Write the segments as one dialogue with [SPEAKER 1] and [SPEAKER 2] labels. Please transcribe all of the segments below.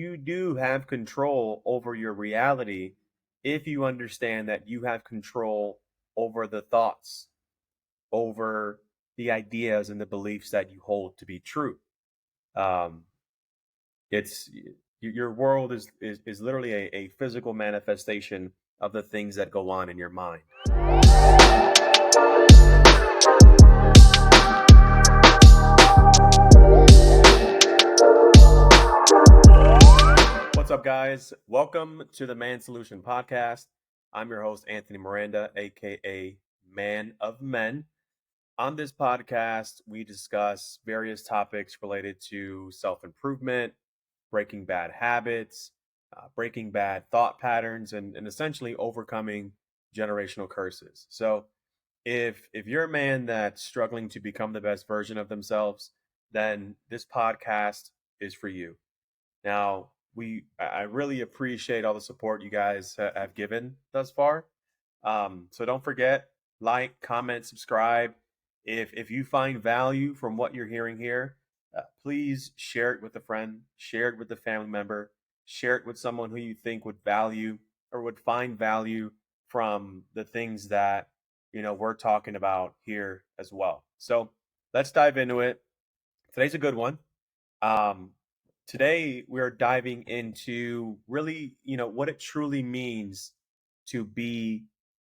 [SPEAKER 1] you do have control over your reality if you understand that you have control over the thoughts, over the ideas and the beliefs that you hold to be true. Um, it's your world is literally a physical manifestation of the things that go on in your mind. What's up, guys? Welcome to the Man Solution Podcast. I'm your host, Anthony Miranda, aka Man of Men. On this podcast, we discuss various topics related to self improvement, breaking bad habits, breaking bad thought patterns, and essentially overcoming generational curses. So, if you're a man that's struggling to become the best version of themselves, then this podcast is for you. Now, I really appreciate all the support you guys have given thus far. So don't forget, like, comment, subscribe. If you find value from what you're hearing here, please share it with a friend, share it with a family member, share it with someone who you think would value or would find value from the things that we're talking about here as well. So let's dive into it. Today's a good one. Um, Today we're diving into really, what it truly means to be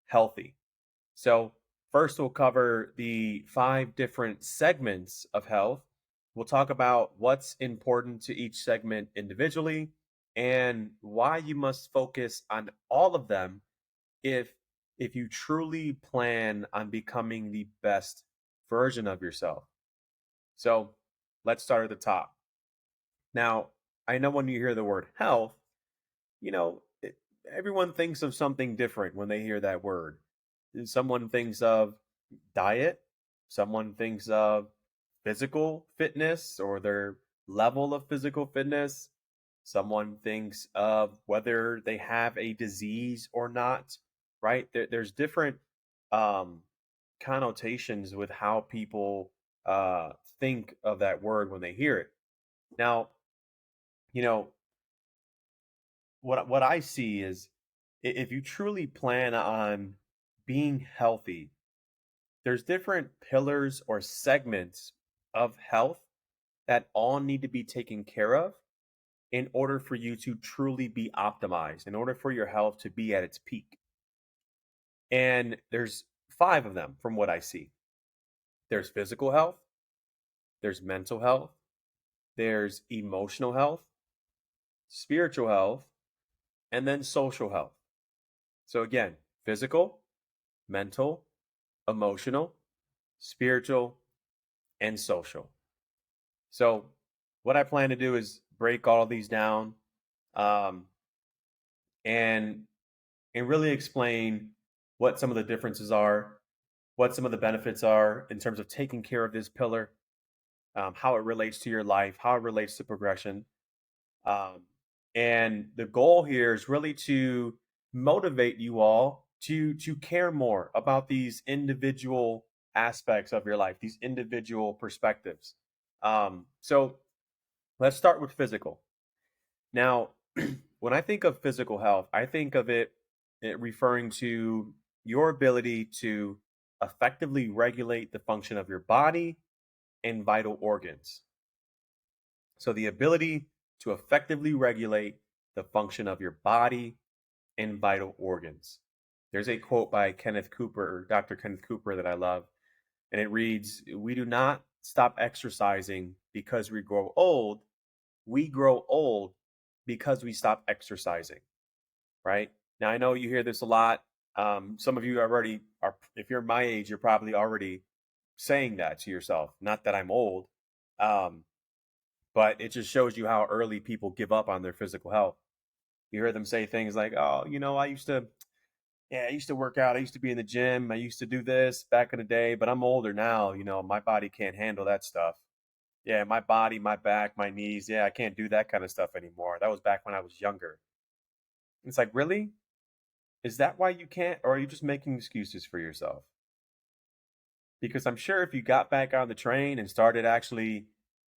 [SPEAKER 1] healthy. So, first we'll cover the 5 different segments of health. We'll talk about what's important to each segment individually and why you must focus on all of them if if you truly plan on becoming the best version of yourself. So, let's start at the top. Now, I know when you hear the word health, you know, it, everyone thinks of something different when they hear that word. Someone thinks of diet, someone thinks of physical fitness or their level of physical fitness, someone thinks of whether they have a disease or not, right? There's different um, connotations with how people think of that word when they hear it. Now, you know, what I see is if you truly plan on being healthy, there's different pillars or segments of health that all need to be taken care of in order for you to truly be optimized, in order for your health to be at its peak. And there's 5 of them from what I see. There's physical health, there's mental health, there's emotional health, spiritual health, and then social health. So again, physical, mental, emotional, spiritual, and social. So, what I plan to do is break all of these down, um, and really explain what some of the differences are, what some of the benefits are in terms of taking care of this pillar, how it relates to your life, how it relates to progression. Um, and the goal here is really to motivate you all to care more about these individual aspects of your life, these individual perspectives. So let's start with physical. Now, when I think of physical health, I think of it referring to your ability to effectively regulate the function of your body and vital organs. So the ability to effectively regulate the function of your body and vital organs. There's a quote by Kenneth Cooper, Dr. Kenneth Cooper, that I love, and it reads, "We do not stop exercising because we grow old. We grow old because we stop exercising." Right? Now, I know you hear this a lot. Some of you already are, if you're my age, you're probably already saying that to yourself. Not that I'm old, um, but it just shows you how early people give up on their physical health. You hear them say things like, "Oh, I used to work out. I used to be in the gym. I used to do this back in the day, but I'm older now. My body can't handle that stuff. Yeah, my body, my back, my knees. Yeah, I can't do that kind of stuff anymore. That was back when I was younger." It's like, really? Is that why you can't, or are you just making excuses for yourself? Because I'm sure if you got back on the train and started actually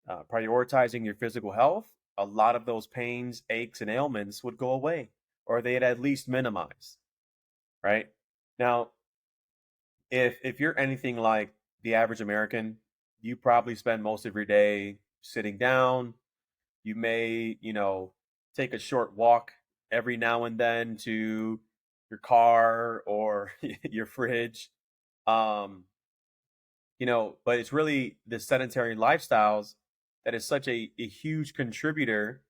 [SPEAKER 1] prioritizing your physical health, a lot of those pains, aches, and ailments would go away, or they'd at least minimize, right? Now, if you're anything like the average American, you probably spend most of your day sitting down. You may, take a short walk every now and then to your car or your fridge. Um, but it's really the sedentary lifestyles that is such a huge contributor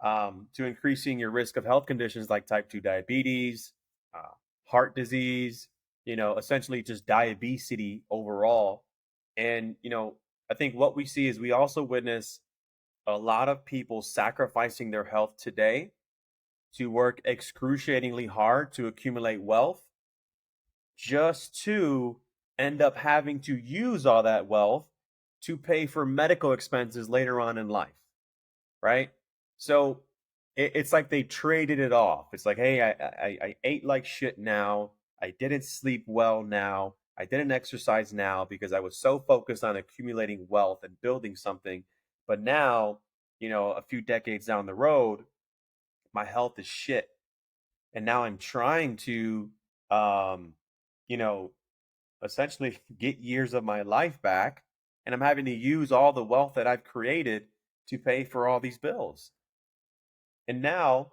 [SPEAKER 1] to increasing your risk of health conditions like type 2 diabetes, heart disease, essentially just diabetes overall. And, I think what we see is we also witness a lot of people sacrificing their health today to work excruciatingly hard to accumulate wealth just to end up having to use all that wealth to pay for medical expenses later on in life, right? So it's like they traded it off. It's like, hey, I ate like shit now. I didn't sleep well now. I didn't exercise now because I was so focused on accumulating wealth and building something. But now, a few decades down the road, my health is shit. And now I'm trying to, um, you know, essentially get years of my life back. And I'm having to use all the wealth that I've created to pay for all these bills. And now,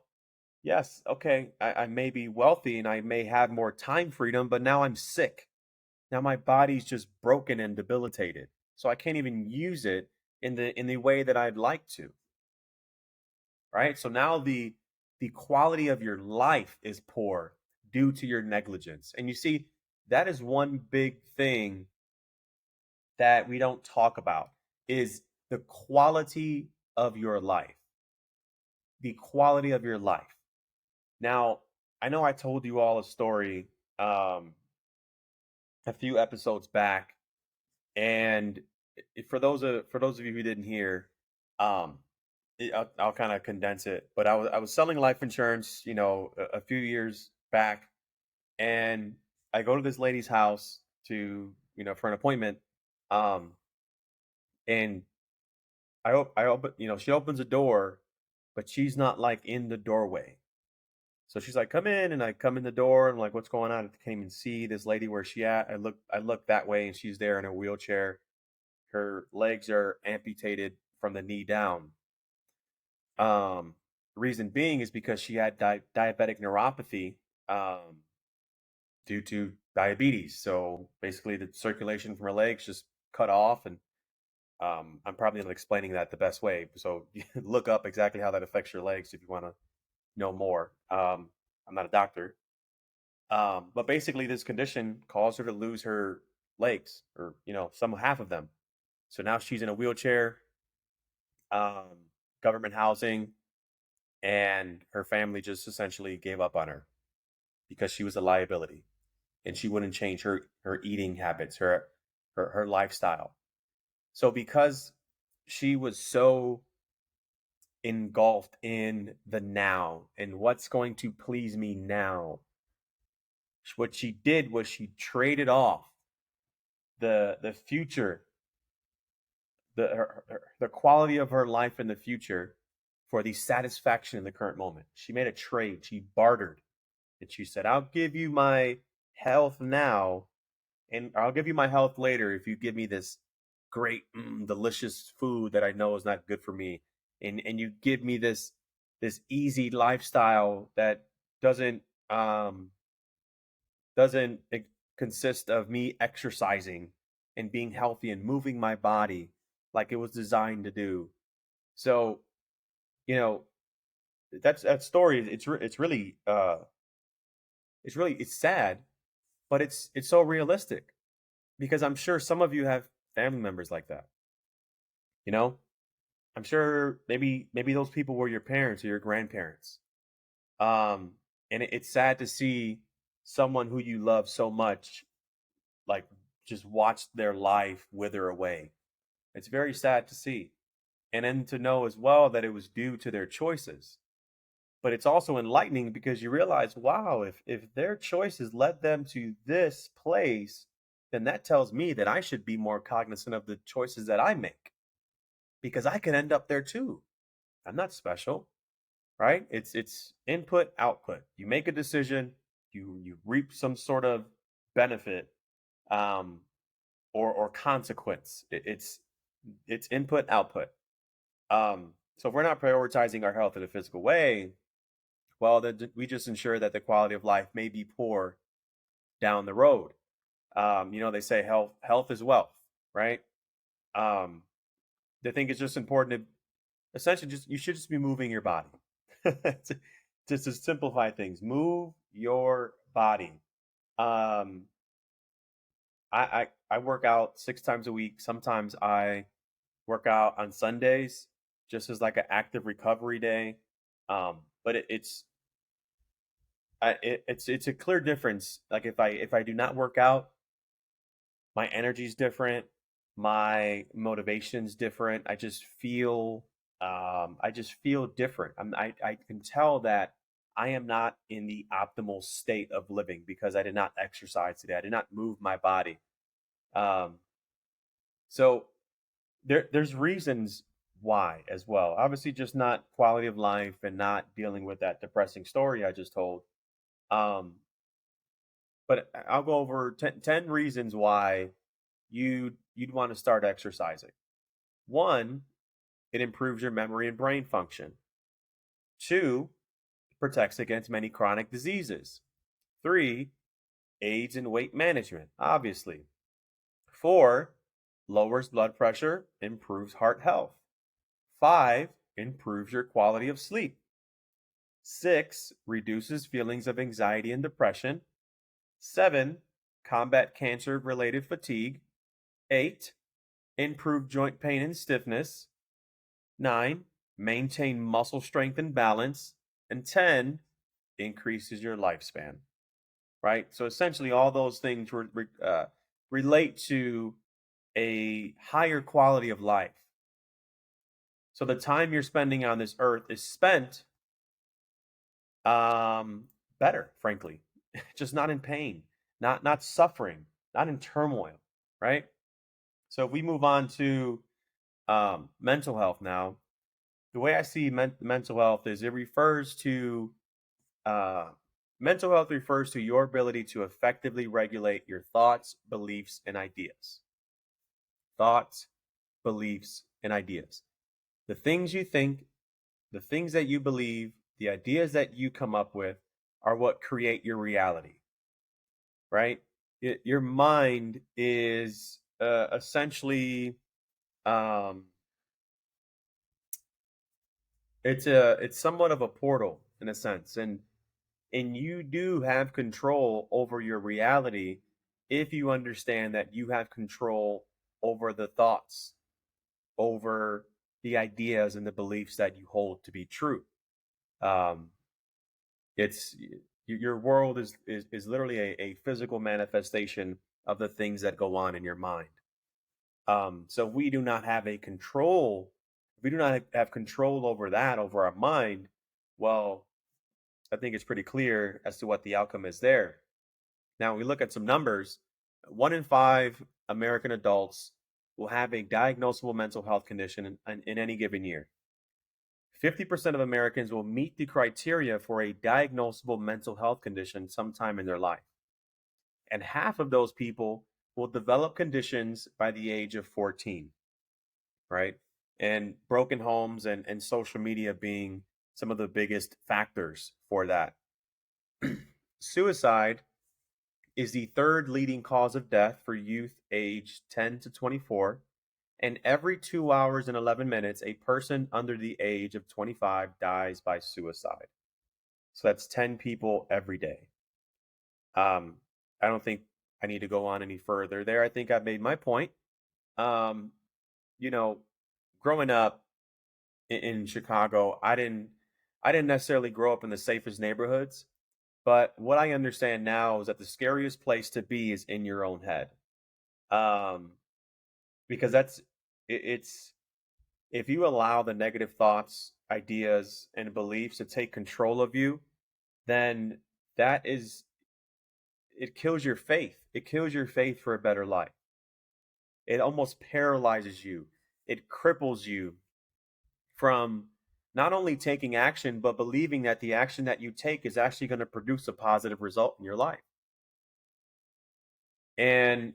[SPEAKER 1] yes, okay, I may be wealthy and I may have more time freedom, but now I'm sick. Now my body's just broken and debilitated. So I can't even use it in the way that I'd like to. Right? So now the quality of your life is poor due to your negligence. And you see, that is one big thing that we don't talk about is the quality of your life. The quality of your life. Now, I know I told you all a story um, a few episodes back, and for those of you who didn't hear, um, I'll kind of condense it. But I was selling life insurance, a few years back, and I go to this lady's house to for an appointment, um, and I open she opens a door, but she's not like in the doorway. So she's like, "Come in," and I come in the door, and I'm like, "What's going on?" I can't even see this lady where she at. I look that way, and she's there in a wheelchair. Her legs are amputated from the knee down. Um, reason being is because she had diabetic neuropathy um, due to diabetes. So basically, the circulation from her legs just cut off, and I'm probably not explaining that the best way. So look up exactly how that affects your legs if you want to know more. I'm not a doctor, but basically, this condition caused her to lose her legs, or some half of them. So now she's in a wheelchair, um, government housing, and her family just essentially gave up on her because she was a liability, and she wouldn't change her eating habits, her lifestyle. So because she was so engulfed in the now and what's going to please me now, what she did was she traded off the future, the quality of her life in the future for the satisfaction in the current moment. She made a trade. She bartered, and she said, "I'll give you my health now, and I'll give you my health later if you give me this great, delicious food that I know is not good for me, and you give me this easy lifestyle that doesn't um doesn't consist of me exercising and being healthy and moving my body like it was designed to do." So, you know, that story. It's sad, but it's so realistic because I'm sure some of you have family members like that. You know, I'm sure maybe those people were your parents or your grandparents. Um, and it's sad to see someone who you love so much like just watch their life wither away. It's very sad to see. And then to know as well that it was due to their choices. But it's also enlightening because you realize, wow, if their choices led them to this place, then that tells me that I should be more cognizant of the choices that I make because I could end up there too. I'm not special, right? It's input output. You make a decision, you reap some sort of benefit, um, or consequence. It's input output. So if we're not prioritizing our health in a physical way, well, then we just ensure that the quality of life may be poor down the road. They say health is wealth, right? Um, they think it's just important to essentially just you should just be moving your body. Just to simplify things, move your body. Um, I work out 6 times a week. Sometimes I work out on Sundays, just as like an active recovery day. But it's a clear difference. Like if I do not work out, my energy's different, my motivation's different. I just feel different. I can tell that I am not in the optimal state of living because I did not exercise today. I did not move my body. Um, so there's reasons why as well. Obviously, just not quality of life and not dealing with that depressing story I just told. Um, but I'll go over 10 reasons why you'd want to start exercising. One, it improves your memory and brain function. Two, it protects against many chronic diseases. Three, aids in weight management, obviously. Four, lowers blood pressure, improves heart health. Five, improves your quality of sleep. Six, reduces feelings of anxiety and depression. Seven, combat cancer related fatigue. Eight, improve joint pain and stiffness. Nine, maintain muscle strength and balance. And 10, increases your lifespan, right? So essentially, all those things relate to a higher quality of life. So the time you're spending on this earth is spent um, better, frankly, just not in pain, not suffering, not in turmoil, right? So if we move on to mental health now, the way I see mental health is it refers to uh, mental health refers to your ability to effectively regulate your thoughts, beliefs, and ideas. Thoughts, beliefs, and ideas. The things you think, the things that you believe, the ideas that you come up with are what create your reality, right? Your mind is essentially um, it's somewhat of a portal in a sense, and you do have control over your reality if you understand that you have control over the thoughts, over the ideas and the beliefs that you hold to be true. Um, it's your world is literally a physical manifestation of the things that go on in your mind. So we do not have a control. If we do not have control over that, over our mind, well, I think it's pretty clear as to what the outcome is there. Now, we look at some numbers. 1 in 5 American adults will have a diagnosable mental health condition in any given year. 50% of Americans will meet the criteria for a diagnosable mental health condition sometime in their life. And half of those people will develop conditions by the age of 14, right? And broken homes and social media being some of the biggest factors for that. Suicide is the third leading cause of death for youth aged 10 to 24. And every 2 hours and 11 minutes, a person under the age of 25 dies by suicide. So that's 10 people every day. Um, I don't think I need to go on any further there. I think I've made my point. Um, you know, growing up in Chicago, I didn't necessarily grow up in the safest neighborhoods, but what I understand now is that the scariest place to be is in your own head. Um, because it's if you allow the negative thoughts, ideas, and beliefs to take control of you, then that is it kills your faith. It kills your faith for a better life. It almost paralyzes you. It cripples you from not only taking action, but believing that the action that you take is actually going to produce a positive result in your life. And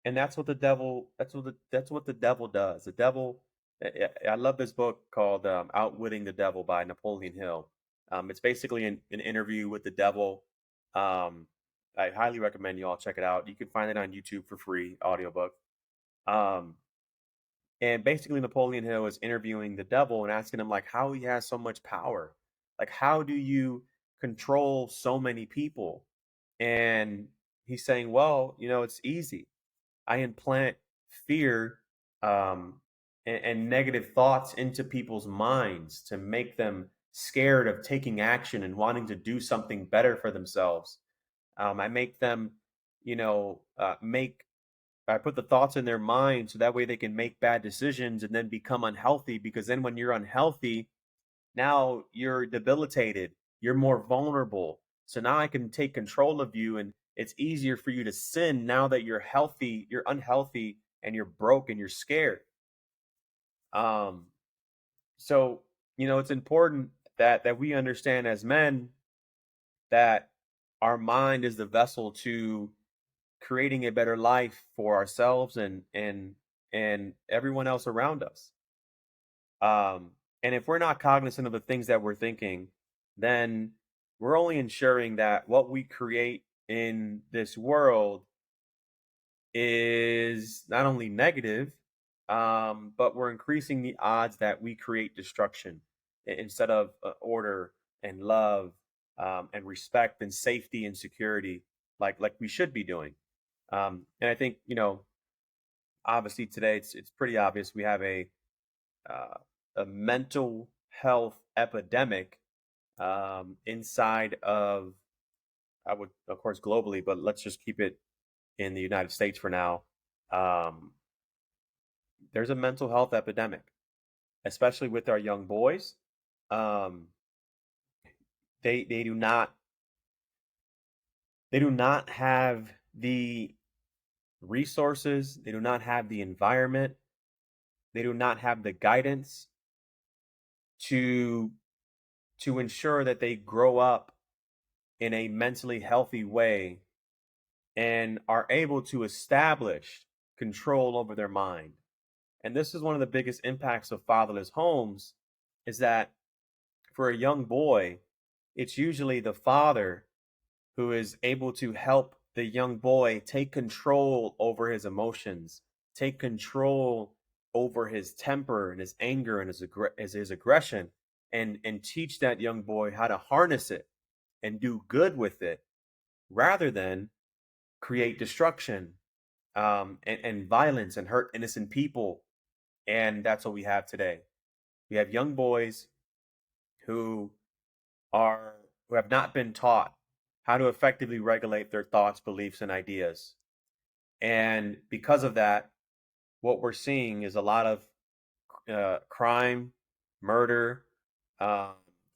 [SPEAKER 1] that's what the devil that's what the devil does. The devil I love this book called Outwitting the Devil by Napoleon Hill. It's basically an interview with the devil. Um, I highly recommend you all check it out. You can find it on YouTube for free, audiobook. Um, and basically Napoleon Hill is interviewing the devil and asking him like how he has so much power. Like how do you control so many people? And he's saying, well, it's easy. I implant fear and negative thoughts into people's minds to make them scared of taking action and wanting to do something better for themselves. I make them, make I put the thoughts in their mind so that way they can make bad decisions and then become unhealthy. Because then when you're unhealthy, now you're debilitated, you're more vulnerable. So now I can take control of you, and it's easier for you to sin now that you're healthy, you're unhealthy, and you're broke and you're scared. Um, so it's important that we understand as men that our mind is the vessel to creating a better life for ourselves and everyone else around us. Um, and if we're not cognizant of the things that we're thinking, then we're only ensuring that what we create in this world is not only negative, but we're increasing the odds that we create destruction instead of order and love and respect and safety and security, like we should be doing. And I think obviously today it's pretty obvious we have uh, a mental health epidemic inside of, I would, of course, globally, but let's just keep it in the United States for now. Um, there's a mental health epidemic, especially with our young boys. Um, they do not have the resources. They do not have the environment. They do not have the guidance to ensure that they grow up in a mentally healthy way and are able to establish control over their mind. And this is one of the biggest impacts of fatherless homes is that for a young boy, it's usually the father who is able to help the young boy take control over his emotions, take control over his temper and his anger and his aggression, and teach that young boy how to harness it and do good with it rather than create destruction and violence and hurt innocent people. And that's what we have today. We have young boys who are who have not been taught how to effectively regulate their thoughts, beliefs, and ideas. And because of that, what we're seeing is a lot of crime, murder, um,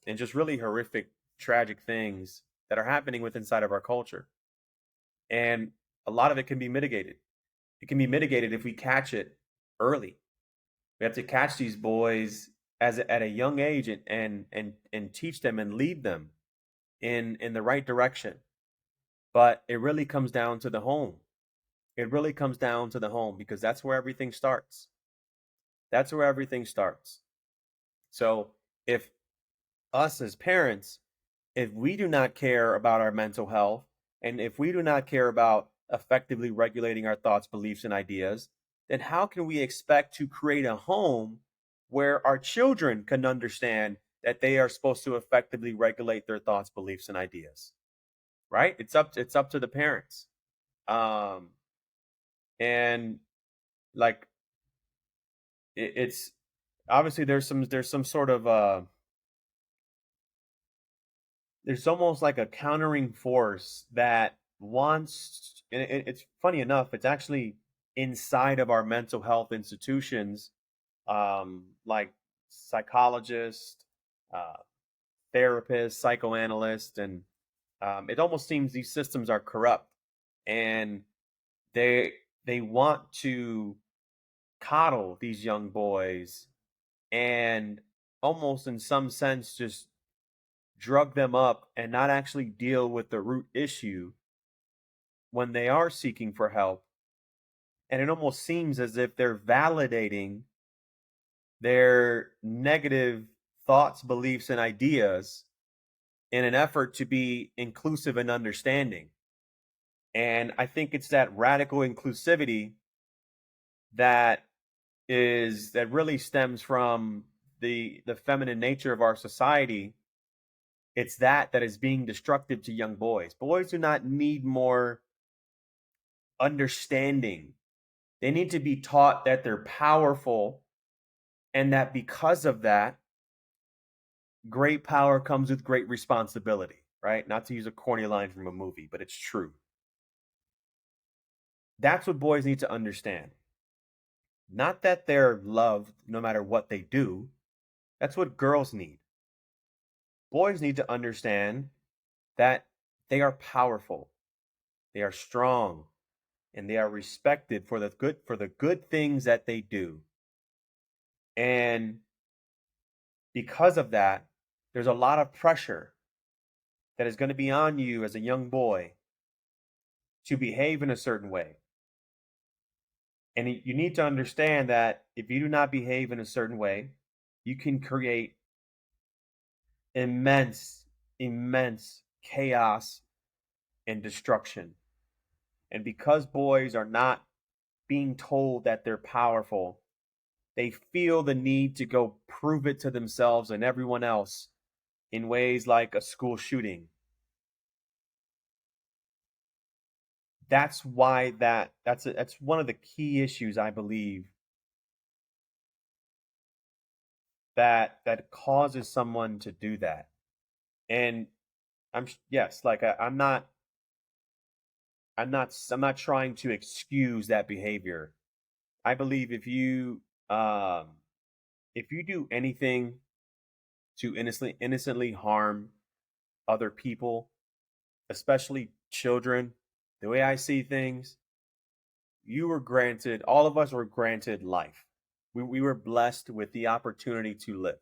[SPEAKER 1] and just really horrific, tragic things that are happening with inside of our culture. And a lot of it can be mitigated. It can be mitigated if we catch it early. We have to catch these boys at a young age and teach them and lead them in the right direction. But it really comes down to the home. It really comes down to the home because that's where everything starts. That's where everything starts. So if us as parents, if we do not care about our mental health and if we do not care about effectively regulating our thoughts, beliefs, and ideas, then how can we expect to create a home where our children can understand that they are supposed to effectively regulate their thoughts, beliefs, and ideas? Right? It's up to the parents. Um, and like it's obviously there's some sort of there's almost like a countering force that wants, and it's funny enough, it's actually inside of our mental health institutions, like psychologists, uh, therapists, psychoanalysts, and it almost seems these systems are corrupt, and they they want to coddle these young boys and almost in some sense just drug them up and not actually deal with the root issue when they are seeking for help. And it almost seems as if they're validating their negative thoughts, beliefs, and ideas in an effort to be inclusive and understanding. And I think it's that radical inclusivity that that really stems from the feminine nature of our society. It's that is being destructive to young boys. Boys do not need more understanding. They need to be taught that they're powerful and that because of that, great power comes with great responsibility, right? Not to use a corny line from a movie, but it's true. That's what boys need to understand. Not that they're loved no matter what they do. That's what girls need. Boys need to understand that they are powerful, they are strong, and they are respected for the good things that they do. And because of that, there's a lot of pressure that is going to be on you as a young boy to behave in a certain way. And you need to understand that if you do not behave in a certain way, you can create immense, immense chaos and destruction. And because boys are not being told that they're powerful, they feel the need to go prove it to themselves and everyone else in ways like a school shooting. That's why that's one of the key issues I believe that causes someone to do that. And yes, like I'm not trying to excuse that behavior. I believe um if you do anything to innocently harm other people, especially children, the way I see things, all of us were granted life. We were blessed with the opportunity to live.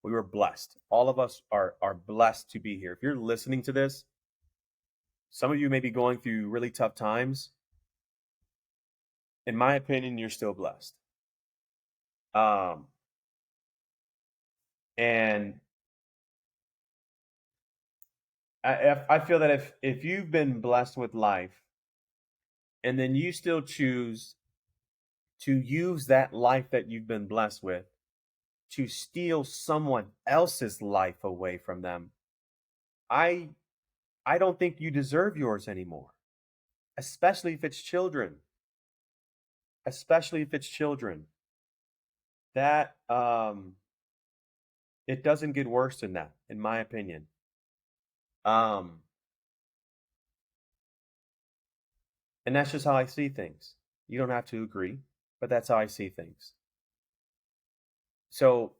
[SPEAKER 1] We were blessed. All of us are blessed to be here. If you're listening to this, some of you may be going through really tough times. In my opinion, you're still blessed. Um, and I feel that if you've been blessed with life and then you still choose to use that life that you've been blessed with to steal someone else's life away from them, I I don't think you deserve yours anymore, especially if it's children. Especially if it's children. That It doesn't get worse than that, in my opinion. Um, and that's just how I see things. You don't have to agree, but that's how I see things. So,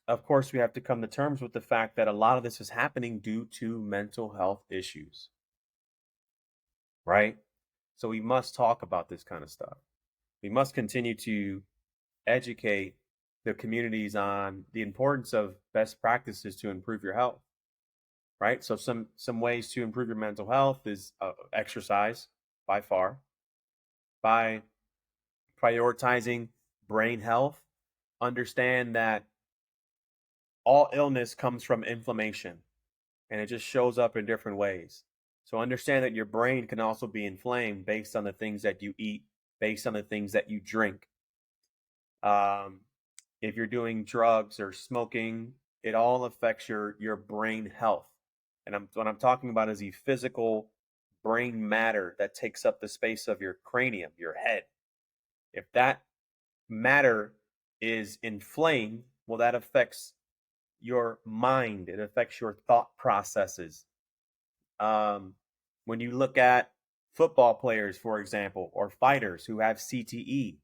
[SPEAKER 1] of course, we have to come to terms with the fact that a lot of this is happening due to mental health issues, right? So, we must talk about this kind of stuff. We must continue to educate the communities on the importance of best practices to improve your health, right? So, some ways to improve your mental health is exercise by far, by prioritizing brain health. Understand that all illness comes from inflammation and it just shows up in different ways. So understand that your brain can also be inflamed based on the things that you eat, based on the things that you drink. Um, if you're doing drugs or smoking, it all affects your brain health. And what I'm talking about is the physical brain matter that takes up the space of your cranium, your head. If that matter is inflamed, well, that affects your mind. It affects your thought processes. Um, when you look at football players, for example, or fighters who have CTE,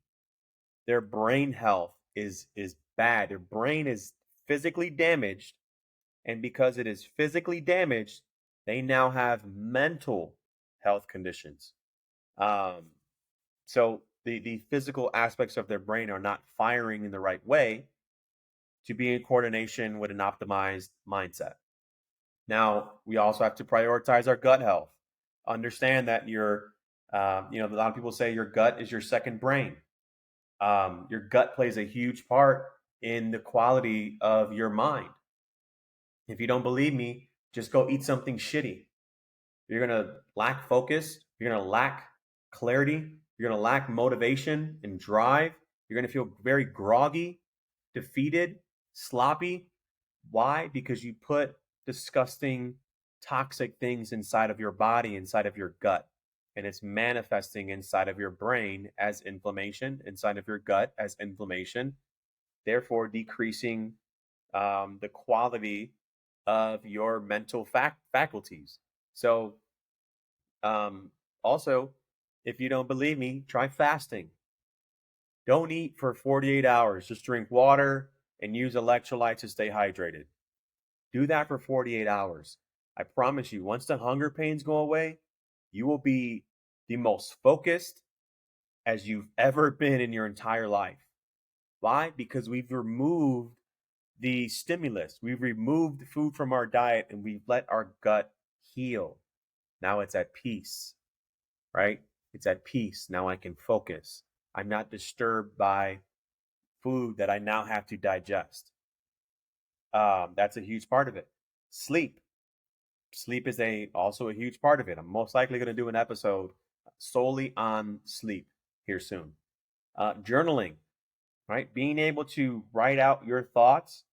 [SPEAKER 1] their brain health is bad. Their brain is physically damaged, and because it is physically damaged, they now have mental health conditions. Um, so the physical aspects of their brain are not firing in the right way to be in coordination with an optimized mindset. Now, we also have to prioritize our gut health. Understand that a lot of people say your gut is your second brain. Your gut plays a huge part in the quality of your mind. If you don't believe me, just go eat something shitty. You're going to lack focus. You're going to lack clarity. You're going to lack motivation and drive. You're going to feel very groggy, defeated, sloppy. Why? Because you put disgusting, toxic things inside of your body, inside of your gut. And it's manifesting inside of your brain as inflammation, inside of your gut as inflammation, therefore decreasing the quality of your mental faculties. So, um, also, if you don't believe me, try fasting. Don't eat for 48 hours. Just drink water and use electrolytes to stay hydrated. Do that for 48 hours. I promise you, once the hunger pains go away, you will be the most focused as you've ever been in your entire life. Why? Because we've removed the stimulus, we've removed the food from our diet, and we've let our gut heal. Now it's at peace, right? It's at peace. Now I can focus. I'm not disturbed by food that I now have to digest. That's a huge part of it. Sleep. Sleep is also a huge part of it. I'm most likely going to do an episode solely on sleep here soon. Journaling, right? Being able to write out your thoughts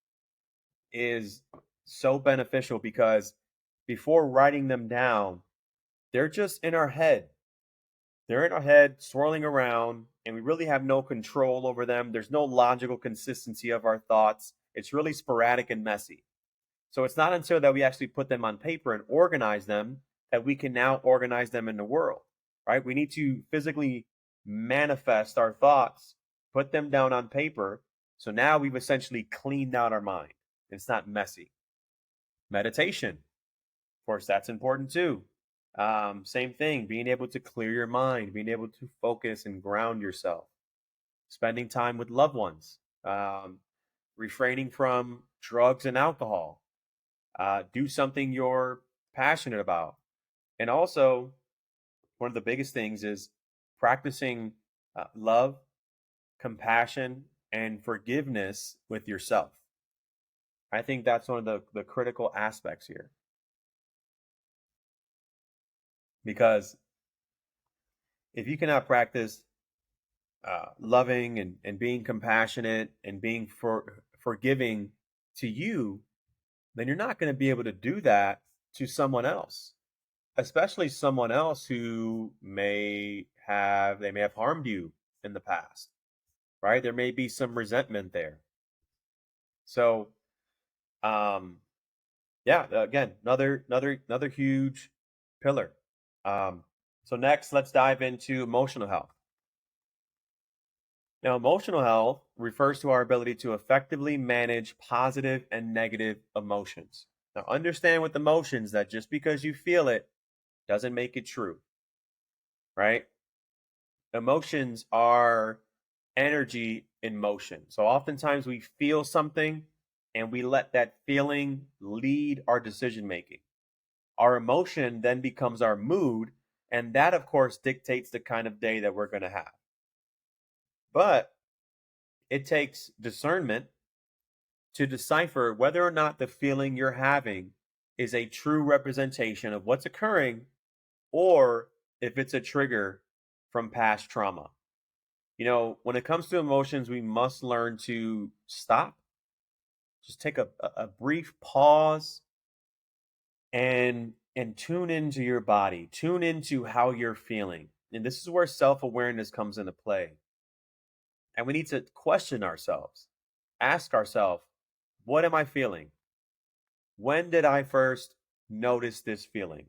[SPEAKER 1] is so beneficial because before writing them down, they're just in our head. They're in our head, swirling around, and we really have no control over them. There's no logical consistency of our thoughts. It's really sporadic and messy. So it's not until that we actually put them on paper and organize them that we can now organize them in the world, right? We need to physically manifest our thoughts, put them down on paper. So now we've essentially cleaned out our mind. It's not messy. Meditation, of course, that's important too. Same thing, being able to clear your mind, being able to focus and ground yourself, spending time with loved ones, refraining from drugs and alcohol, do something you're passionate about. And also, one of the biggest things is practicing love, compassion, and forgiveness with yourself. I think that's one of the critical aspects here. Because if you cannot practice loving and being compassionate and being forgiving to you, then you're not going to be able to do that to someone else, especially someone else who they may have harmed you in the past, right? There may be some resentment there. So, um, yeah, again, another huge pillar. So next, let's dive into emotional health. Now, emotional health refers to our ability to effectively manage positive and negative emotions. Now, understand with emotions that just because you feel it doesn't make it true, right? Emotions are energy in motion. So oftentimes we feel something and we let that feeling lead our decision making. Our emotion then becomes our mood, and that, of course, dictates the kind of day that we're going to have. But it takes discernment to decipher whether or not the feeling you're having is a true representation of what's occurring or if it's a trigger from past trauma. When it comes to emotions, we must learn to stop, just take a brief pause and tune into your body, tune into how you're feeling. And this is where self-awareness comes into play. And we need to question ourselves, ask ourselves, what am I feeling? When did I first notice this feeling?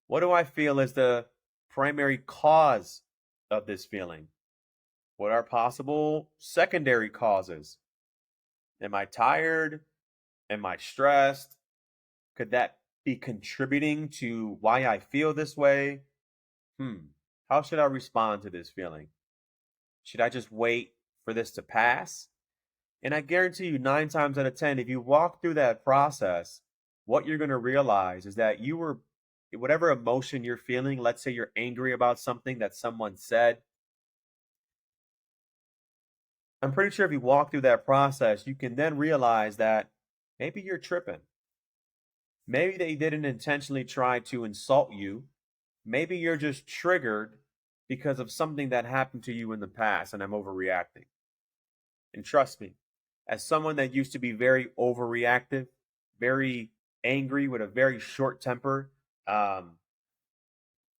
[SPEAKER 1] What do I feel is the primary cause of this feeling? What are possible secondary causes? Am I tired? Am I stressed? Could that be contributing to why I feel this way? How should I respond to this feeling? Should I just wait for this to pass? And I guarantee you, 9 times out of 10, if you walk through that process, what you're going to realize is that whatever emotion you're feeling, let's say you're angry about something that someone said, I'm pretty sure if you walk through that process, you can then realize that maybe you're tripping. Maybe they didn't intentionally try to insult you. Maybe you're just triggered because of something that happened to you in the past and I'm overreacting. And trust me, as someone that used to be very overreactive, very angry with a very short temper, um,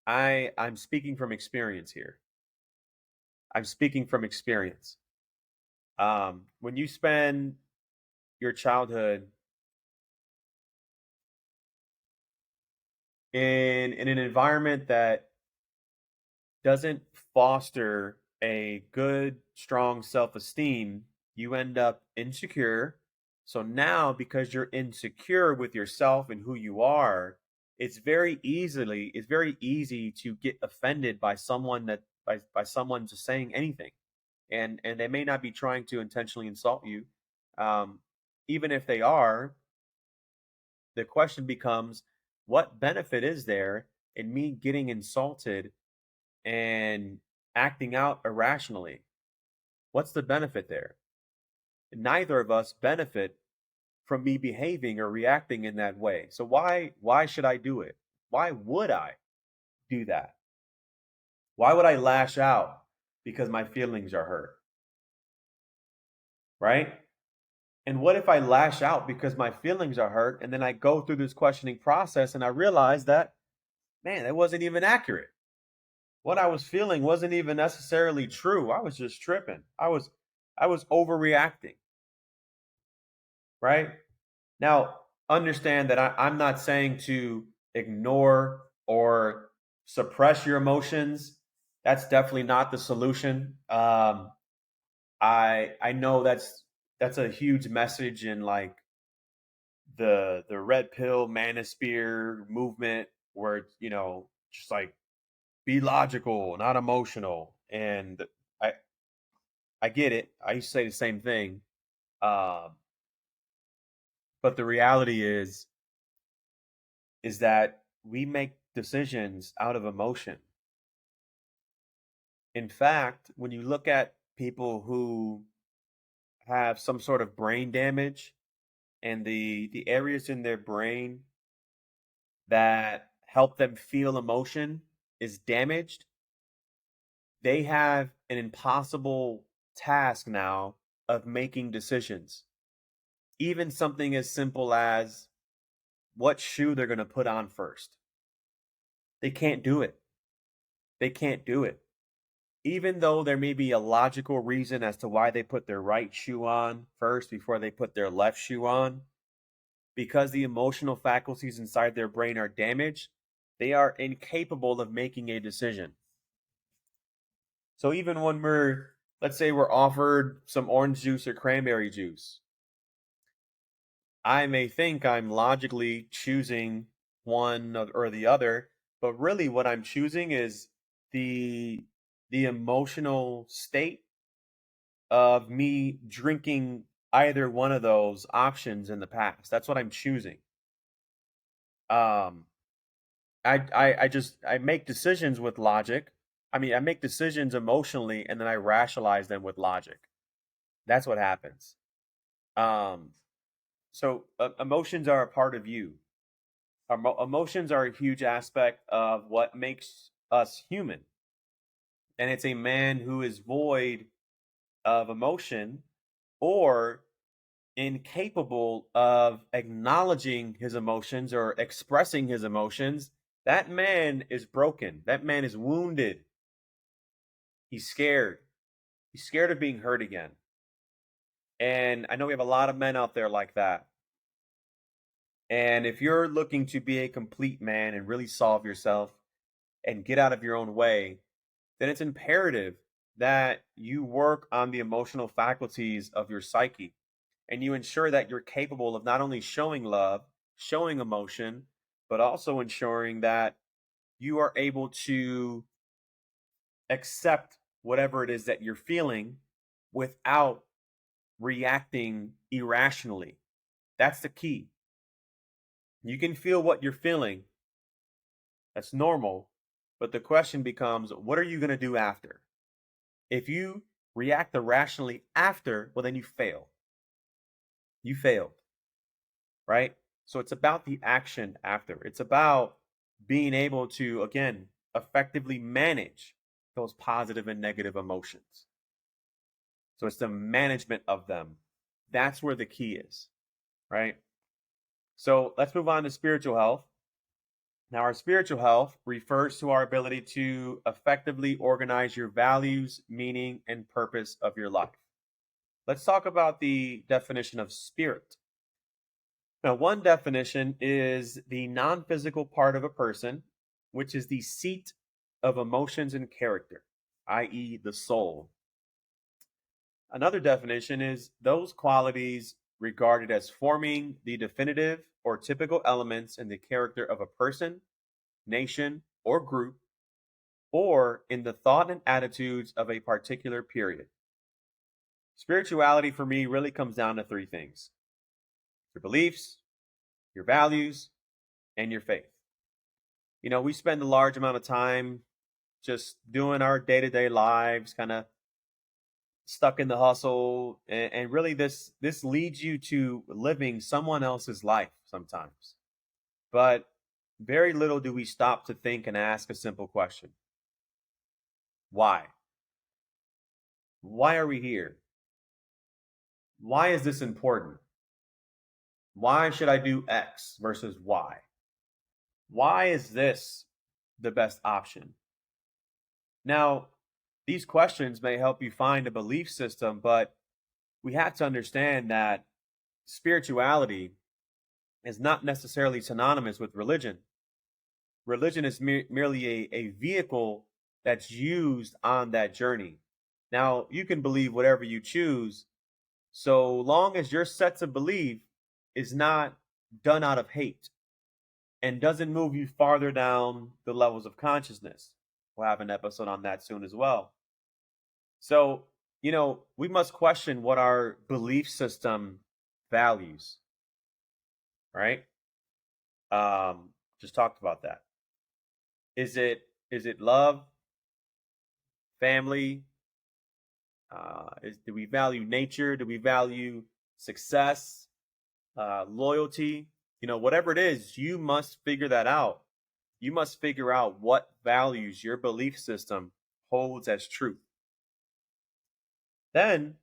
[SPEAKER 1] I'm speaking from experience here. I'm speaking from experience. When you spend your childhood in an environment that doesn't foster a good, strong self esteem, you end up insecure. So now, because you're insecure with yourself and who you are, it's very easy to get offended by someone by someone just saying anything, and they may not be trying to intentionally insult you. Um, Even if they are, the question becomes, what benefit is there in me getting insulted and acting out irrationally? What's the benefit there? Neither of us benefit from me behaving or reacting in that way. So why should I do it? Why would I do that? Why would I lash out because my feelings are hurt? Right? And what if I lash out because my feelings are hurt and then I go through this questioning process and I realize that, man, that wasn't even accurate. What I was feeling wasn't even necessarily true. I was just tripping. I was overreacting, right? Now, understand that I'm not saying to ignore or suppress your emotions. That's definitely not the solution. I know that's a huge message in like the red pill manosphere movement, where it's, just like be logical, not emotional. And I I get it. I used to say the same thing. Um, but the reality is that we make decisions out of emotion. In fact, when you look at people who have some sort of brain damage and the areas in their brain that help them feel emotion is damaged, they have an impossible task now of making decisions. Even something as simple as what shoe they're going to put on first. They can't do it. They can't do it. Even though there may be a logical reason as to why they put their right shoe on first before they put their left shoe on, because the emotional faculties inside their brain are damaged, they are incapable of making a decision. So even when let's say we're offered some orange juice or cranberry juice, I may think I'm logically choosing one or the other, but really what I'm choosing is the the emotional state of me drinking either one of those options in the past. That's what I'm choosing. Um, I make decisions with logic. I mean, I make decisions emotionally, and then I rationalize them with logic. That's what happens. Um, Emotions are a part of you. Emotions are a huge aspect of what makes us human, and it's a man who is void of emotion or incapable of acknowledging his emotions or expressing his emotions, that man is broken. That man is wounded. He's scared. He's scared of being hurt again. And I know we have a lot of men out there like that. And if you're looking to be a complete man and really solve yourself and get out of your own way, then it's imperative that you work on the emotional faculties of your psyche and you ensure that you're capable of not only showing love, showing emotion, but also ensuring that you are able to accept whatever it is that you're feeling without reacting irrationally. That's the key. You can feel what you're feeling. That's normal. But the question becomes, what are you going to do after? If you react irrationally after, well, then you fail. You failed, right? So it's about the action after. It's about being able to, again, effectively manage those positive and negative emotions. So it's the management of them. That's where the key is, right? So let's move on to spiritual health. Now, our spiritual health refers to our ability to effectively organize your values, meaning, and purpose of your life. Let's talk about the definition of spirit. Now, one definition is the non physical part of a person, which is the seat of emotions and character, i.e., the soul. Another definition is those qualities regarded as forming the definitive or typical elements in the character of a person, nation, or group, or in the thought and attitudes of a particular period. Spirituality for me really comes down to three things: your beliefs, your values, and your faith. You know, we spend a large amount of time just doing our day to day lives, kind of stuck in the hustle, and really this leads you to living someone else's life sometimes. But very little do we stop to think and ask a simple question: why? Why are we here? Why is this important? Why should I do X versus Y? Why is this the best option? Now, these questions may help you find a belief system, but we have to understand that spirituality is not necessarily synonymous with religion. Religion is merely a vehicle that's used on that journey. Now, you can believe whatever you choose, so long as your set of belief is not done out of hate and doesn't move you farther down the levels of consciousness. We'll have an episode on that soon as well. So, we must question what our belief system values, right? Just talked about that. Is it love, family? Do we value nature? Do we value success, loyalty? Whatever it is, you must figure that out. You must figure out what values your belief system holds as truth. Then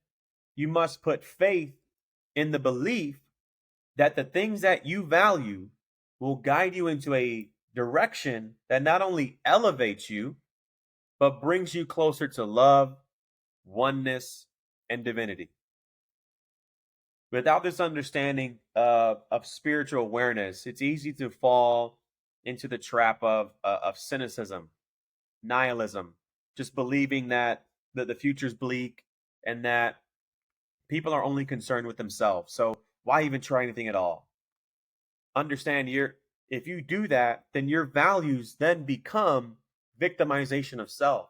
[SPEAKER 1] you must put faith in the belief that the things that you value will guide you into a direction that not only elevates you, but brings you closer to love, oneness, and divinity. Without this understanding of spiritual awareness, it's easy to fall into the trap of cynicism, nihilism, just believing that the future's bleak and that people are only concerned with themselves. So why even try anything at all? Understand if you do that, then your values then become victimization of self.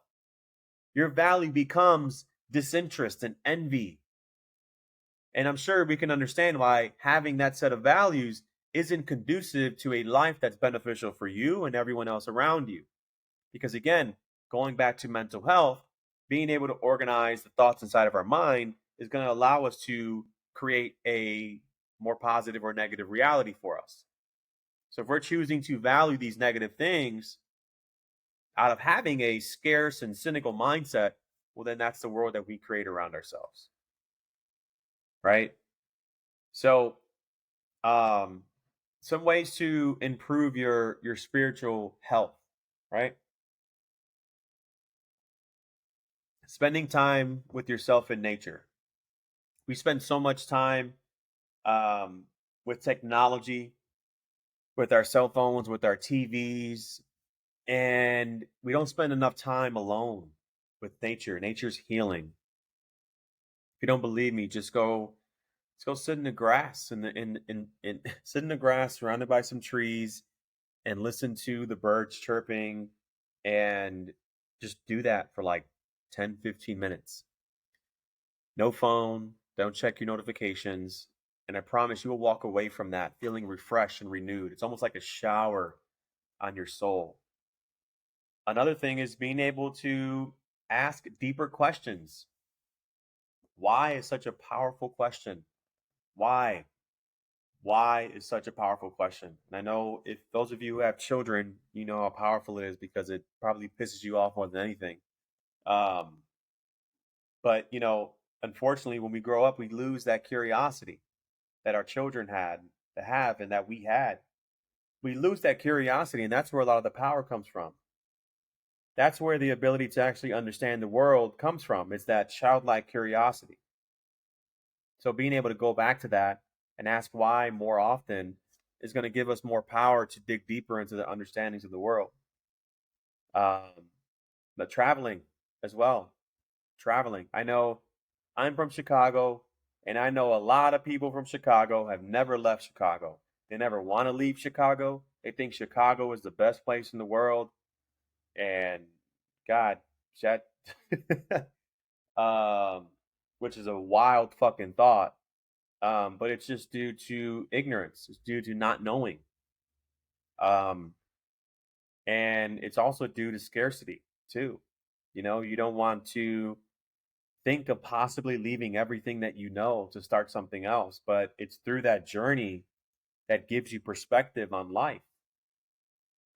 [SPEAKER 1] Your value becomes disinterest and envy. And I'm sure we can understand why having that set of values isn't conducive to a life that's beneficial for you and everyone else around you. Because again, going back to mental health, being able to organize the thoughts inside of our mind is going to allow us to create a more positive or negative reality for us. So if we're choosing to value these negative things out of having a scarce and cynical mindset, well, then that's the world that we create around ourselves. Right? So, some ways to improve your spiritual health, right? Spending time with yourself in nature. We spend so much time with technology, with our cell phones, with our TVs, and we don't spend enough time alone with nature. Nature's healing. If you don't believe me, let's go sit in the grass in sit in the grass surrounded by some trees and listen to the birds chirping and just do that for like 10, 15 minutes. No phone, Don't check your notifications. And I promise you will walk away from that feeling refreshed and renewed. It's almost like a shower on your soul. Another thing is being able to ask deeper questions. Why is such a powerful question? Why? Why is such a powerful question? And I know if those of you who have children, you know how powerful it is because it probably pisses you off more than anything. Um, but unfortunately, when we grow up, we lose that curiosity that our children had to have and that we had. We lose that curiosity, and that's where a lot of the power comes from. That's where the ability to actually understand the world comes from. It's that childlike curiosity. So being able to go back to that and ask why more often is going to give us more power to dig deeper into the understandings of the world. Um, but traveling as well. Traveling. I know I'm from Chicago, and I know a lot of people from Chicago have never left Chicago. They never want to leave Chicago. They think Chicago is the best place in the world. And God, that, um, which is a wild fucking thought. But it's just due to ignorance. It's due to not knowing. Um, and it's also due to scarcity too. You don't want to think of possibly leaving everything that you know to start something else, but it's through that journey that gives you perspective on life,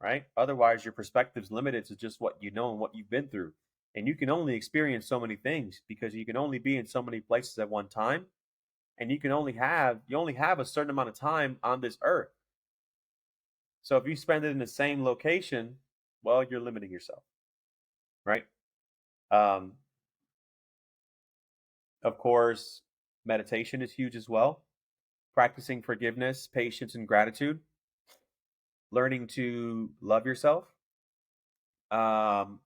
[SPEAKER 1] right? Otherwise, your perspective's limited to just what you know and what you've been through. And you can only experience so many things because you can only be in so many places at one time, and you only have a certain amount of time on this earth. So if you spend it in the same location, well, you're limiting yourself, right? Um, of course, meditation is huge as well. Practicing forgiveness, patience, and gratitude. Learning to love yourself. Um,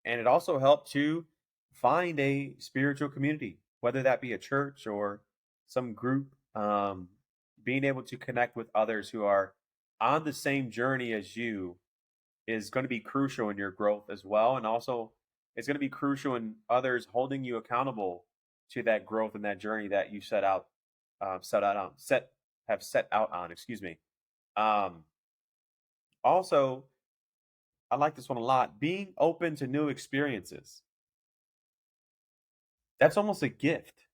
[SPEAKER 1] and it also helped to find a spiritual community, whether that be a church or some group. Being able to connect with others who are on the same journey as you is going to be crucial in your growth as well. And also, it's going to be crucial in others holding you accountable to that growth and that journey that you set out on. Excuse me. Um, Also, I like this one a lot. Being open to new experiences. That's almost a gift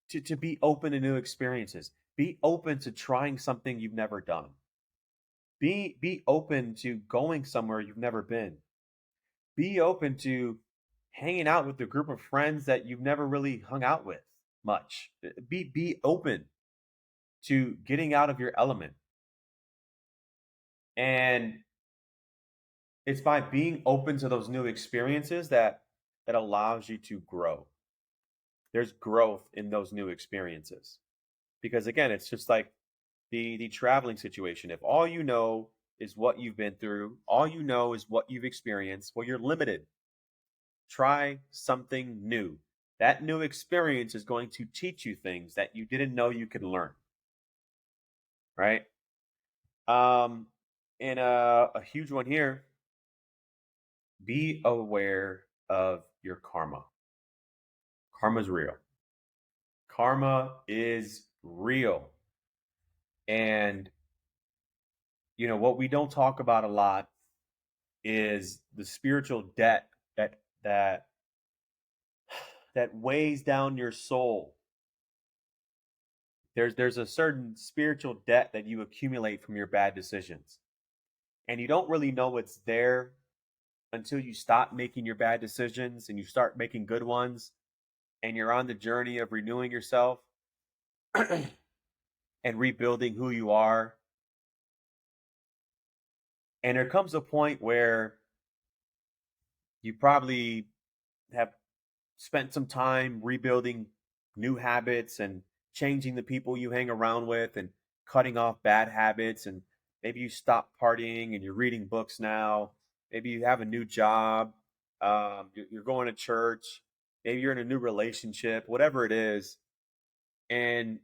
[SPEAKER 1] to be open to new experiences. Be open to trying something you've never done. Be open to going somewhere you've never been. Be open to hanging out with a group of friends that you've never really hung out with much. Be open to getting out of your element. And it's by being open to those new experiences that allows you to grow. There's growth in those new experiences. Because again, it's just like the traveling situation. If all you know is what you've been through, all you know is what you've experienced, well, you're limited. Try something new. That new experience is going to teach you things that you didn't know you could learn, right? Um, and a huge one here, be aware of your karma. Karma is real. Karma is real. And what we don't talk about a lot is the spiritual debt that that that weighs down your soul. There's a certain spiritual debt that you accumulate from your bad decisions. And you don't really know it's there until you stop making your bad decisions and you start making good ones and you're on the journey of renewing yourself and rebuilding who you are. And there comes a point where you probably have spent some time rebuilding new habits and changing the people you hang around with and cutting off bad habits. And maybe you stop partying and you're reading books now. Maybe you have a new job. You're going to church. Maybe you're in a new relationship, whatever it is. And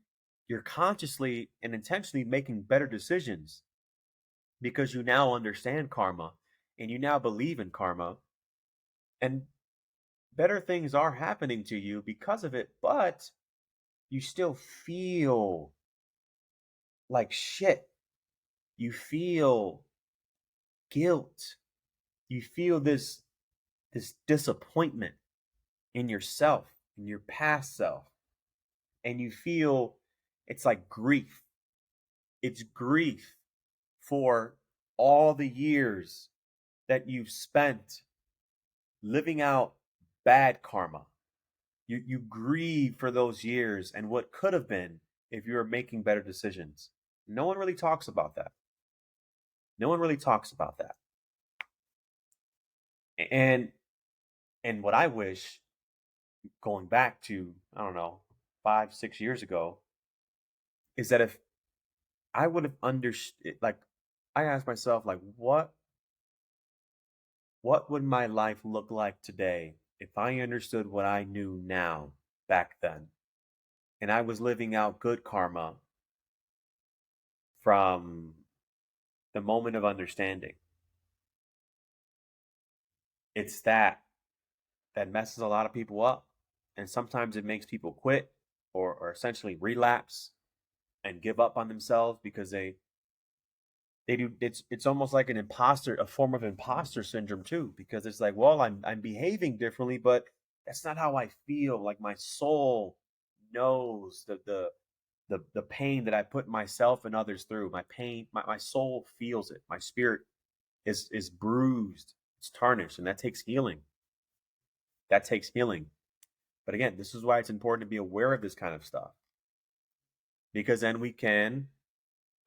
[SPEAKER 1] you're consciously and intentionally making better decisions because you now understand karma and you now believe in karma. And better things are happening to you because of it. But you still feel like shit. You feel guilt. You feel this disappointment in yourself, in your past self. And you feel it's like grief. It's grief for all the years that you've spent living out bad karma. You grieve for those years and what could have been if you were making better decisions. No one really talks about that. No one really talks about that. And and what I wish, going back to, I don't know, 5, 6 years ago, is that if I would have understood, like, I asked myself, like, what would my life look like today if I understood what I knew now back then? And I was living out good karma from the moment of understanding. It's that messes a lot of people up. And sometimes it makes people quit or essentially relapse and give up on themselves because they do it's almost like a form of imposter syndrome too, because it's like, well, I'm behaving differently, but that's not how I feel. Like my soul knows the pain that I put myself and others through. My pain, my soul feels it. My spirit is bruised, it's tarnished, and that takes healing. That takes healing. But again, this is why it's important to be aware of this kind of stuff, because then we can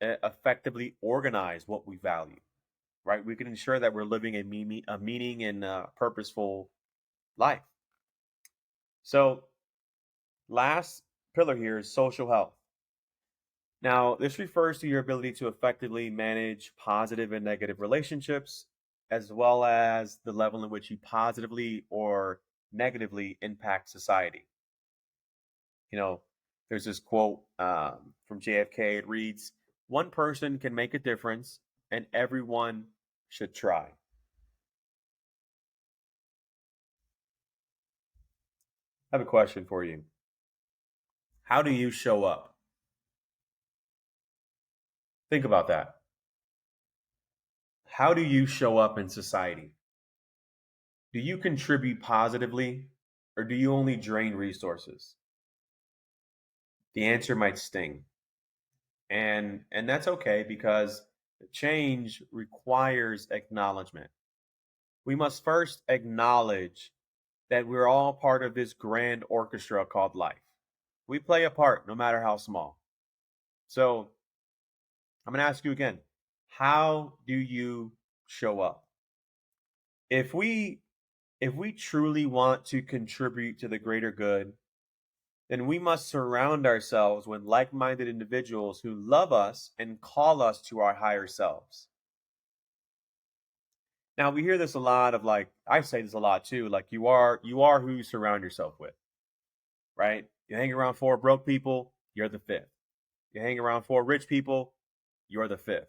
[SPEAKER 1] effectively organize what we value, right? We can ensure that we're living a meaning and purposeful life. So, last pillar here is social health. Now, this refers to your ability to effectively manage positive and negative relationships, as well as the level in which you positively or negatively impact society. You know, there's this quote from JFK. It reads, "One person can make a difference, and everyone should try." I have a question for you. How do you show up? Think about that. How do you show up in society? Do you contribute positively, or do you only drain resources? The answer might sting. And that's okay, because change requires acknowledgement. We must first acknowledge that we're all part of this grand orchestra called life. We play a part, no matter how small. So I'm going to ask you again, how do you show up? If we if we truly want to contribute to the greater good, then we must surround ourselves with like-minded individuals who love us and call us to our higher selves. Now, we hear this a lot of, like, I say this a lot too, like, you are who you surround yourself with, right? You hang around four broke people, you're the fifth. You hang around four rich people, you're the fifth.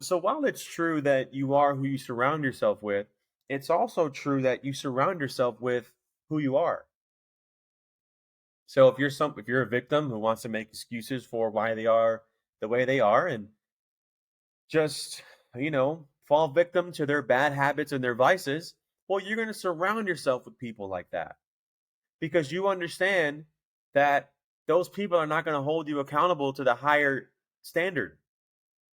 [SPEAKER 1] So while it's true that you are who you surround yourself with, it's also true that you surround yourself with who you are. So if you're a victim who wants to make excuses for why they are the way they are, and just, fall victim to their bad habits and their vices, well, you're going to surround yourself with people like that, because you understand that those people are not going to hold you accountable to the higher standard.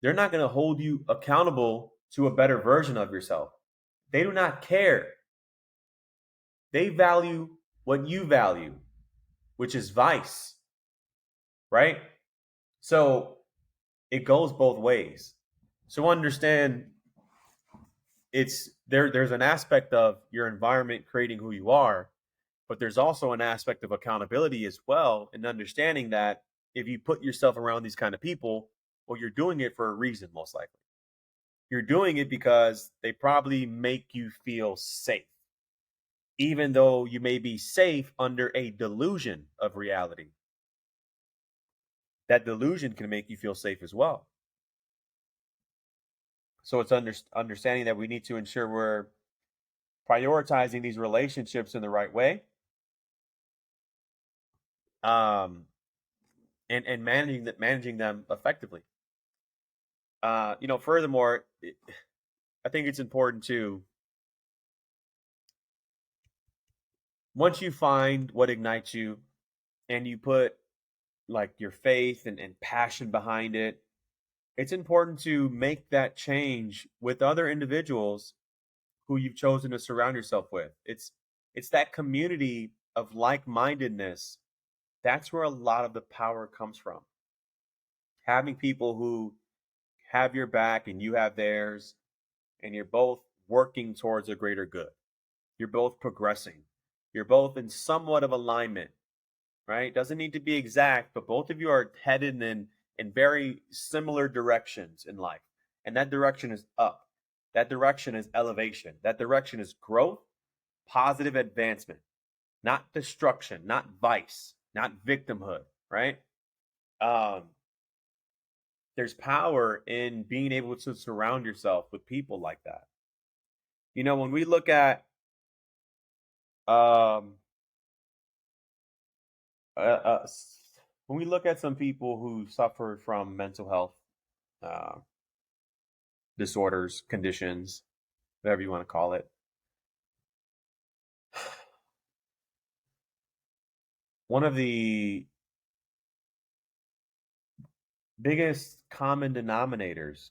[SPEAKER 1] They're not going to hold you accountable to a better version of yourself. They do not care. They value what you value, which is vice, right? So it goes both ways. So understand, there's an aspect of your environment creating who you are, but there's also an aspect of accountability as well, and understanding that if you put yourself around these kind of people, well, you're doing it for a reason, most likely. You're doing it because they probably make you feel safe, even though you may be safe under a delusion of reality. That delusion can make you feel safe as well. So it's understanding that we need to ensure we're prioritizing these relationships in the right way, um, and managing them effectively. Furthermore, I think it's important to, once you find what ignites you and you put like your faith and passion behind it, it's important to make that change with other individuals who you've chosen to surround yourself with. It's that community of like-mindedness. That's where a lot of the power comes from. Having people who have your back and you have theirs, and you're both working towards a greater good. You're both progressing. You're both in somewhat of alignment, right? Doesn't need to be exact, but both of you are headed in very similar directions in life. And that direction is up. That direction is elevation. That direction is growth, positive advancement, not destruction, not vice, not victimhood, right? Um, there's power in being able to surround yourself with people like that. When we look at um, uh, uh, when we look at some people who suffer from mental health uh, disorders, conditions, whatever you want to call it, one of the biggest common denominators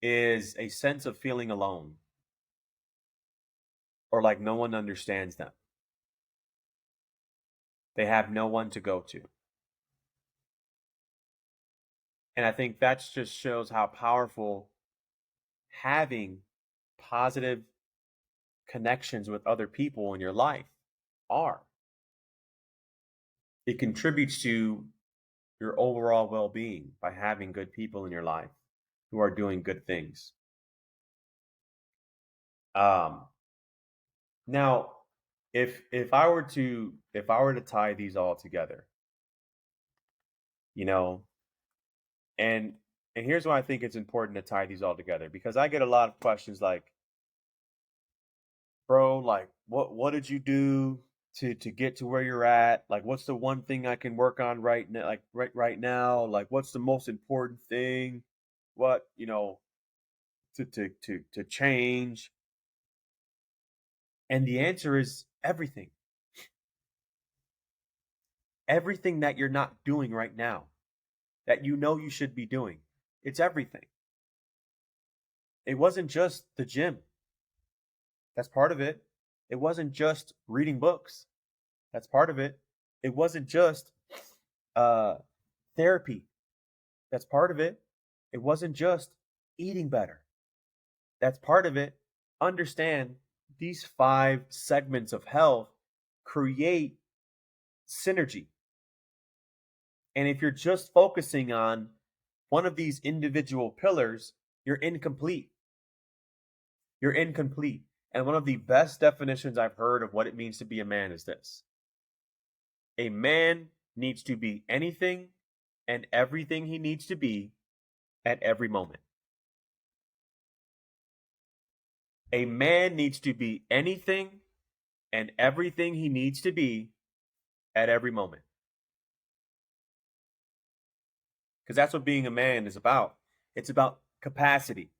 [SPEAKER 1] is a sense of feeling alone or like no one understands them. They have no one to go to. And I think that just shows how powerful having positive connections with other people in your life are. It contributes to your overall well being by having good people in your life who are doing good things. Um, now, if I were to tie these all together, you know, and and here's why I think it's important to tie these all together, because I get a lot of questions like, bro, like what did you do to get to where you're at? Like, what's the one thing I can work on right now? Like right now, like what's the most important thing? What to change? And the answer is everything. Everything that you're not doing right now that you should be doing. It's everything. It wasn't just the gym. That's part of it. It wasn't just reading books. That's part of it. It wasn't just uh, therapy. That's part of it. It wasn't just eating better. That's part of it. Understand these five segments of health create synergy. And if you're just focusing on one of these individual pillars, you're incomplete. You're incomplete. And one of the best definitions I've heard of what it means to be a man is this: a man needs to be anything and everything he needs to be at every moment. A man needs to be anything and everything he needs to be at every moment. Because that's what being a man is about. It's about capacity.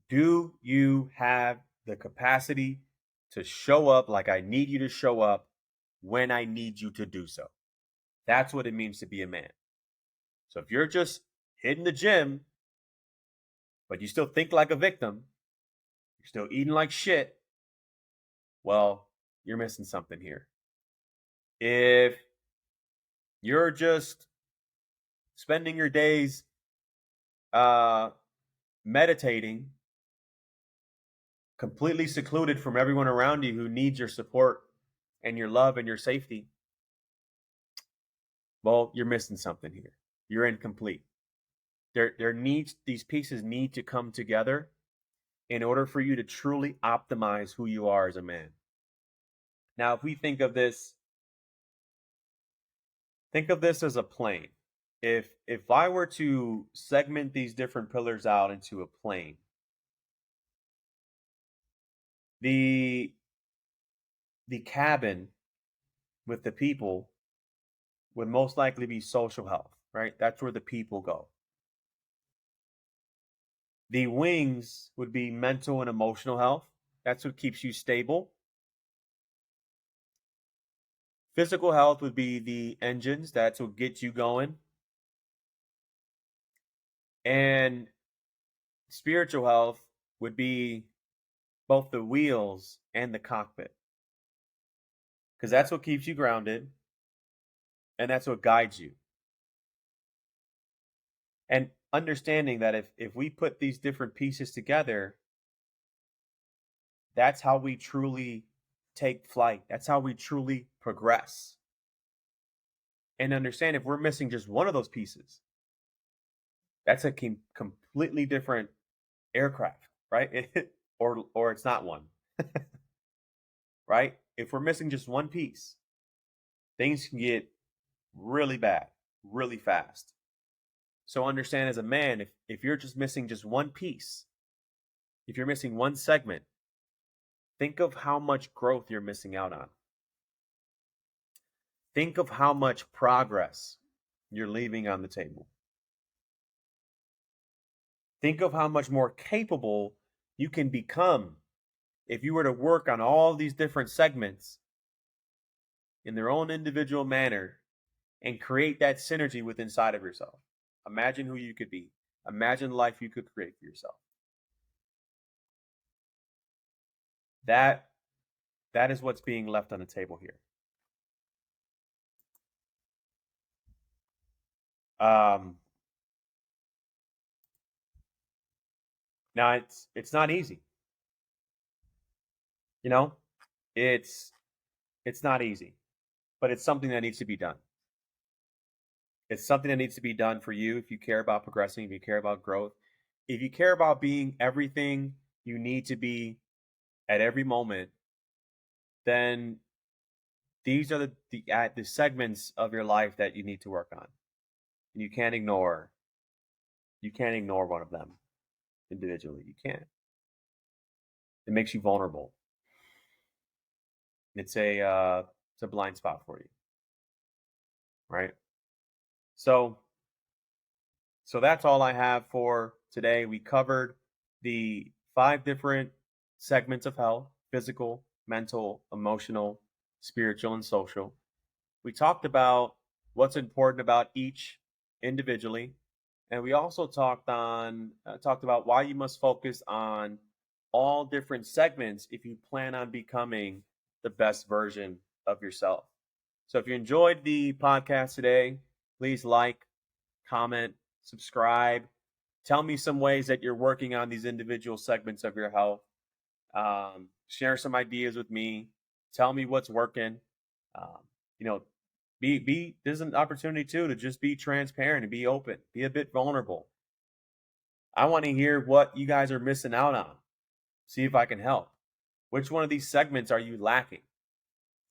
[SPEAKER 1] Do you have the capacity to show up like I need you to show up when I need you to do so? That's what it means to be a man. So if you're just hitting the gym, but you still think like a victim, you're still eating like shit, well, you're missing something here. If you're just spending your days uh, meditating, completely secluded from everyone around you who needs your support and your love and your safety, well, you're missing something here. You're incomplete. These pieces need to come together in order for you to truly optimize who you are as a man. Now, if we think of this as a plane. If I were to segment these different pillars out into a plane, the the cabin with the people would most likely be social health, right? That's where the people go. The wings would be mental and emotional health. That's what keeps you stable. Physical health would be the engines. That's what gets you going. And spiritual health would be both the wheels and the cockpit, because that's what keeps you grounded and that's what guides you. And understanding that if we put these different pieces together, that's how we truly take flight. That's how we truly progress. And understand if we're missing just one of those pieces, that's a completely different aircraft, right? or it's not one, right? If we're missing just one piece, things can get really bad, really fast. So understand as a man, if you're just missing just one piece, if you're missing one segment, think of how much growth you're missing out on. Think of how much progress you're leaving on the table. Think of how much more capable you can become if you were to work on all these different segments in their own individual manner and create that synergy within inside of yourself. Imagine who you could be. Imagine the life you could create for yourself. That that is what's being left on the table here. Um, Now it's not easy. You know, it's it's not easy, but it's something that needs to be done. It's something that needs to be done for you if you care about progressing, if you care about growth, if you care about being everything you need to be at every moment, then these are the segments of your life that you need to work on. And you can't ignore one of them individually. You can't. It makes you vulnerable. It's a blind spot for you, right? So So that's all I have for today. We covered the 5 different segments of health: physical, mental, emotional, spiritual, and social. We talked about what's important about each individually. And we also talked about why you must focus on all different segments if you plan on becoming the best version of yourself. So if you enjoyed the podcast today, please like, comment, subscribe. Tell me some ways that you're working on these individual segments of your health. Share some ideas with me. Tell me what's working. Um, you know, be There's an opportunity too to just be transparent and be open, be a bit vulnerable. I want to hear what you guys are missing out on. See if I can help. Which one of these segments are you lacking?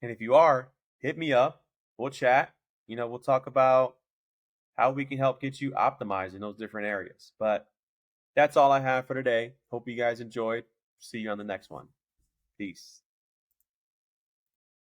[SPEAKER 1] And if you are, hit me up. We'll chat. We'll talk about how we can help get you optimized in those different areas. But that's all I have for today. Hope you guys enjoyed. See you on the next one. Peace.